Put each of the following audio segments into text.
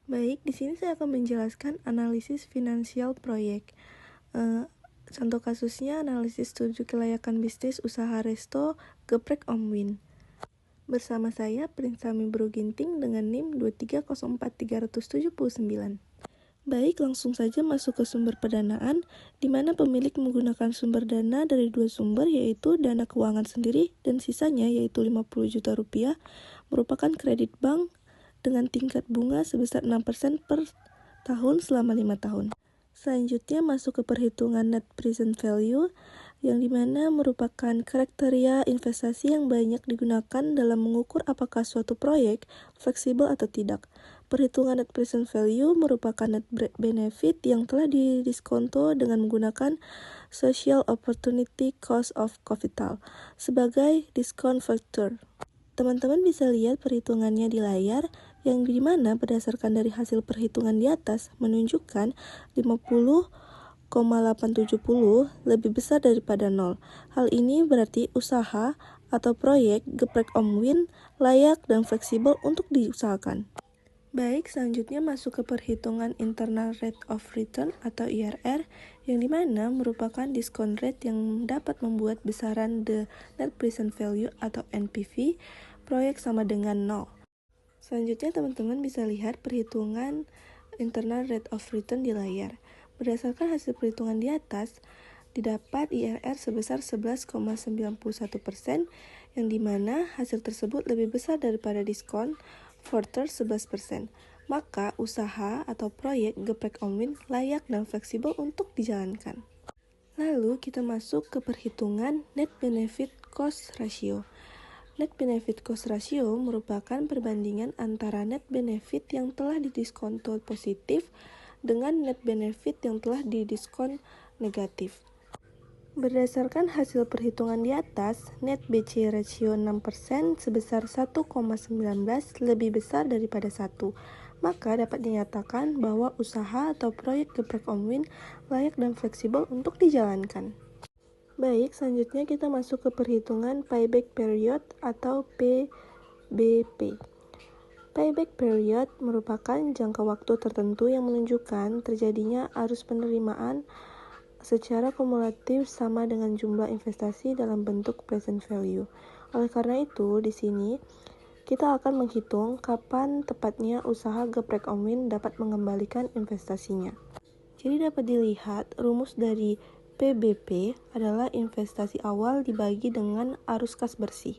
Baik, di sini saya akan menjelaskan analisis finansial proyek. Contoh kasusnya analisis studi kelayakan bisnis usaha resto Geprek Om Win. Bersama saya Prinsami Broginting dengan NIM 2304379. Baik, langsung saja masuk ke sumber pendanaan, di mana pemilik menggunakan sumber dana dari dua sumber, yaitu dana keuangan sendiri dan sisanya yaitu 50 juta rupiah merupakan kredit bank dengan tingkat bunga sebesar 6% per tahun selama 5 tahun. Selanjutnya masuk ke perhitungan net present value, yang dimana merupakan kriteria investasi yang banyak digunakan dalam mengukur apakah suatu proyek fleksibel atau tidak. Perhitungan net present value merupakan net benefit yang telah didiskonto dengan menggunakan social opportunity cost of capital sebagai discount factor. Teman-teman bisa lihat perhitungannya di layar, yang dimana berdasarkan dari hasil perhitungan di atas menunjukkan 50,870 lebih besar daripada 0. Hal ini berarti usaha atau proyek Geprek Om Win layak dan fleksibel untuk diusahakan. Baik, selanjutnya masuk ke perhitungan internal rate of return atau IRR, yang dimana merupakan discount rate yang dapat membuat besaran the net present value atau NPV proyek sama dengan 0. Selanjutnya teman-teman bisa lihat perhitungan internal rate of return di layar. Berdasarkan hasil perhitungan di atas, didapat IRR sebesar 11,91%, yang dimana hasil tersebut lebih besar daripada diskon further 11%. Maka usaha atau proyek Geprek Om Win layak dan fleksibel untuk dijalankan. Lalu kita masuk ke perhitungan net benefit cost ratio. Net benefit cost ratio merupakan perbandingan antara net benefit yang telah didiskonto positif dengan net benefit yang telah didiskon negatif. Berdasarkan hasil perhitungan di atas, net BC ratio 6% sebesar 1,19 lebih besar daripada 1. Maka dapat dinyatakan bahwa usaha atau proyek Geprek Om Win layak dan fleksibel untuk dijalankan. Baik, selanjutnya kita masuk ke perhitungan payback period atau PBP. Payback period merupakan jangka waktu tertentu yang menunjukkan terjadinya arus penerimaan secara kumulatif sama dengan jumlah investasi dalam bentuk present value. Oleh karena itu, di sini kita akan menghitung kapan tepatnya usaha Geprek Om Win dapat mengembalikan investasinya. Jadi dapat dilihat rumus dari PBP adalah investasi awal dibagi dengan arus kas bersih.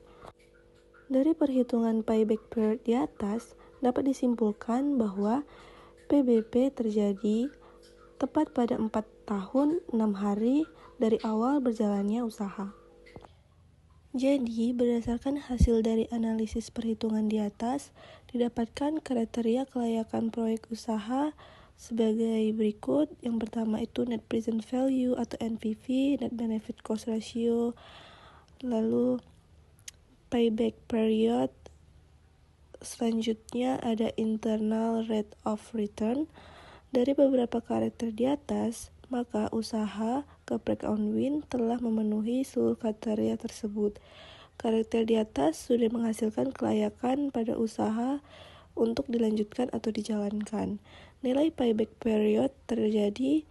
Dari perhitungan payback period di atas, dapat disimpulkan bahwa PBP terjadi tepat pada 4 tahun 6 hari dari awal berjalannya usaha. Jadi, berdasarkan hasil dari analisis perhitungan di atas, didapatkan kriteria kelayakan proyek usaha sebagai berikut. Yang pertama itu net present value atau NPV, net benefit cost ratio, lalu payback period, selanjutnya ada internal rate of return. Dari beberapa karakter di atas, maka usaha Geprek Om Win telah memenuhi seluruh kriteria tersebut. Karakter di atas sudah menghasilkan kelayakan pada usaha untuk dilanjutkan atau dijalankan. Nilai payback period terjadi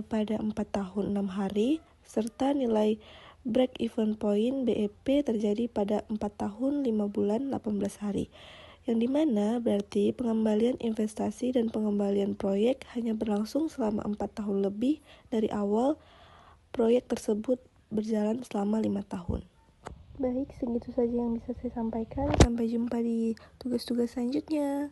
pada 4 tahun 6 hari, serta nilai break even point BEP terjadi pada 4 tahun 5 bulan 18 hari. Yang dimana berarti pengembalian investasi dan pengembalian proyek hanya berlangsung selama 4 tahun lebih dari awal proyek tersebut berjalan selama 5 tahun. Baik, segitu saja yang bisa saya sampaikan. Sampai jumpa di tugas-tugas selanjutnya.